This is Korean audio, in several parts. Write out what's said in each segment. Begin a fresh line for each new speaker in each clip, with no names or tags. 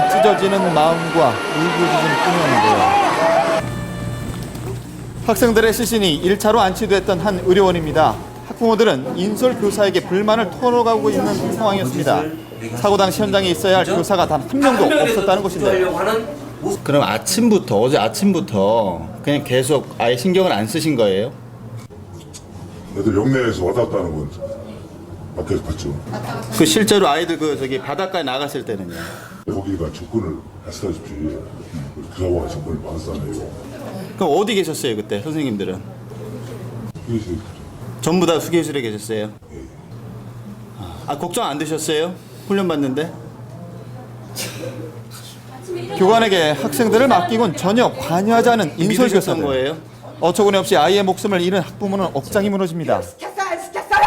찢어지는 마음과 울부짖은 뿐이었는데요. 학생들의 시신이 1차로 안치됐던 한 의료원입니다. 학부모들은 인솔 교사에게 불만을 털어가고 있는 상황이었습니다. 사고 당시 현장에 있어야 할 교사가 단 한 명도 없었다는 것인데요.
그럼 어제 아침부터 그냥 계속 아예 신경을 안 쓰신 거예요?
애들 영내에서 와닿았다는 건 밖에서 봤죠.
그 실제로 아이들 바닷가에 나갔을 때는요?
거기가 접근을 하시다시피 교사와 접근을 받았잖아요.
그럼 어디 계셨어요 그때 선생님들은?
그래서
전부 다 휴게실에 계셨어요? 걱정 안 되셨어요? 훈련 받는데?
교관에게 학생들을 맡기곤 전혀 관여하지 않은 인솔
믿으셨던
교사들.
거예요?
어처구니 없이 아이의 목숨을 잃은 학부모는 억장이 무너집니다.
시켰어요, 안 시켰어요?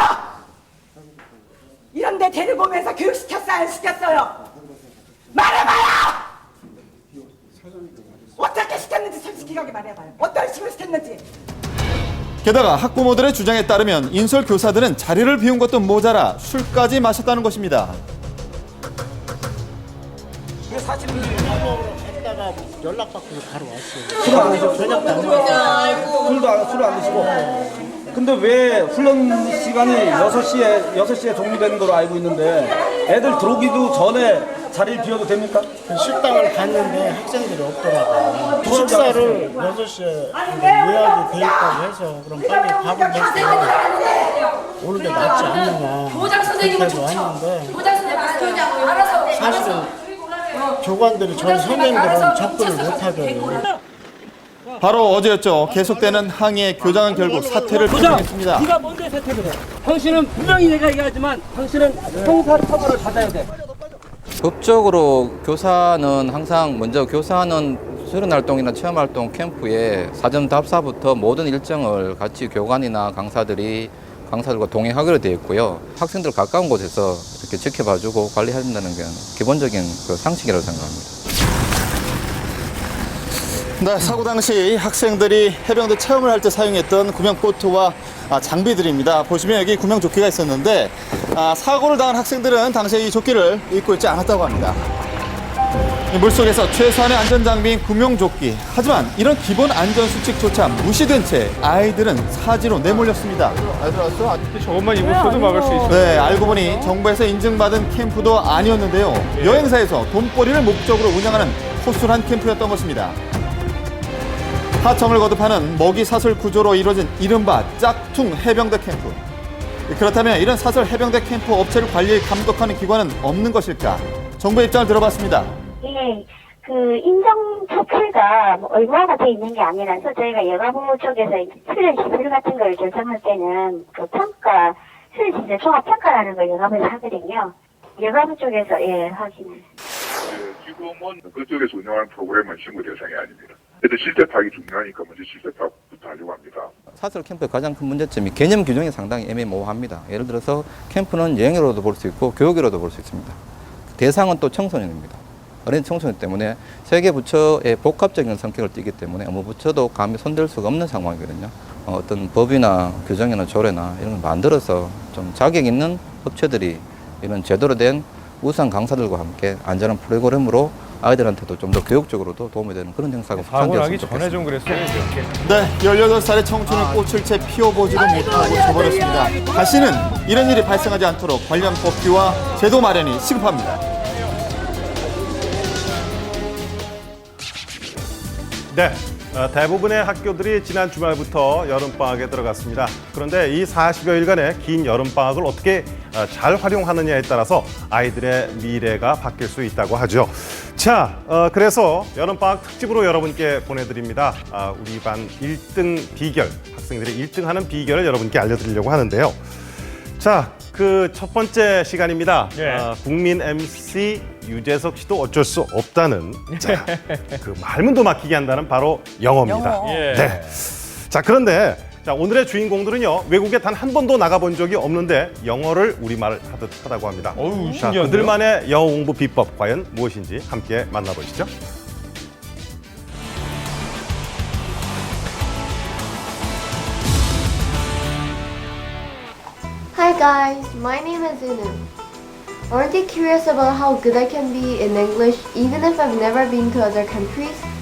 이런 데 데리고 오면서 교육시켰어요, 안 시켰어요? 말해봐요! 어떻게 시켰는지 솔직하게 말해봐요. 어떤 식으로 시켰는지.
게다가 학부모들의 주장에 따르면 인솔 교사들은 자리를 비운 것도 모자라 술까지 마셨다는 것입니다.
했다가 연락받고 바로 왔어요. 술을 안 드시고 저녁도 안 먹었어요. 술을 안 드시고. 근데 왜 훈련 시간이 6시에 종료되는 걸로 알고 있는데 애들 들어오기도 전에 자리를 비워도 됩니까? 식당을 갔는데 학생들이 없더라고요. 식사를 6시에 예약이 돼 있다고 해서 그럼 빨리 밥을 먹고 오는 게 낫지 않느냐 그렇게 왔는데 사실은 교관들이 저희 선생님들은 접근을 못하게 해요.
바로 어제였죠. 계속되는 항의에 교장은 결국 사퇴를 표명했습니다.
네가 뭔데 사퇴를 해? 당신은 분명히 내가 얘기하지만 당신은 형사 처벌을 받아야 돼.
법적으로 교사는 항상 먼저 교사는 수련활동이나 체험활동 캠프에 사전 답사부터 모든 일정을 같이 교관이나 강사들과 동행하기로 되어 있고요. 학생들 가까운 곳에서 이렇게 지켜봐주고 관리한다는 게 기본적인 그 상식이라고 생각합니다.
네, 사고 당시 학생들이 해병대 체험을 할 때 사용했던 구명보트와 장비들입니다. 보시면 여기 구명조끼가 있었는데 사고를 당한 학생들은 당시에 이 조끼를 입고 있지 않았다고 합니다. 물속에서 최소한의 안전장비인 구명조끼. 하지만 이런 기본 안전수칙조차 무시된 채 아이들은 사지로 내몰렸습니다. 아이들 왔어?
저것만 입었어도 막을 수 있어요.
네, 알고 보니 정부에서 인증받은 캠프도 아니었는데요. 여행사에서 돈벌이를 목적으로 운영하는 호술한 캠프였던 것입니다. 하청을 거듭하는 먹이 사슬 구조로 이루어진 이른바 짝퉁 해병대 캠프. 그렇다면 이런 사설 해병대 캠프 업체를 관리 감독하는 기관은 없는 것일까? 정부의 입장을 들어봤습니다.
예, 그 인정 자체가 의무화가 돼 있는 게 아니라서 저희가 여가부 쪽에서 훈련 시설 같은 걸 결정할 때는 그 평가, 훈련 시설 종합 평가라는 걸 여가부에서 하거든요. 여가부 쪽에서 확인을.
지금은 그쪽에서 운영하는 프로그램은 신고 대상이 아닙니다. 근데 실제 파악이 중요하니까 먼저 실제 파악부터 하려고 합니다.
사설 캠프의 가장 큰 문제점이 개념 규정이 상당히 애매모호합니다. 예를 들어서 캠프는 여행으로도 볼 수 있고 교육으로도 볼 수 있습니다. 대상은 또 청소년입니다. 어린 청소년 때문에 세개 부처의 복합적인 성격을 띠기 때문에 어느 부처도 감히 손댈 수가 없는 상황이거든요. 어떤 법이나 규정이나 조례나 이런 걸 만들어서 좀 자격 있는 업체들이 이런 제대로 된 우수한 강사들과 함께 안전한 프로그램으로 아이들한테도 좀 더 교육적으로도 도움이 되는 그런 행사가
사고 나기
확산되었으면
전에 좀 그랬어야죠.
네, 18살의 청춘을 꽃을 채 피워보지도 못하고 저버렸습니다. 다시는 이런 일이 발생하지 않도록 관련 법규와 제도 마련이 시급합니다.
네, 대부분의 학교들이 지난 주말부터 여름방학에 들어갔습니다. 그런데 이 40여일간의 긴 여름방학을 어떻게 잘 활용하느냐에 따라서 아이들의 미래가 바뀔 수 있다고 하죠. 자, 그래서 여름방학 특집으로 여러분께 보내드립니다. 우리 반 1등 비결, 학생들이 1등하는 비결을 여러분께 알려드리려고 하는데요. 자, 그 첫 번째 시간입니다. 국민 MC 유재석 씨도 어쩔 수 없다는 자, 그 말문도 막히게 한다는 바로 영어입니다. 네. 자, 그런데 자, 오늘의 주인공들은요, 외국에 단 한 번도 나가본 적이 없는데 영어를 우리말 하듯 하다고 합니다.
어우,
자,
신기한데요?
그들만의 영어 공부 비법 과연 무엇인지 함께 만나보시죠.
Hi guys, my name is Unu.
Aren't you curious about how good I can be in English even if I've never been to other countries?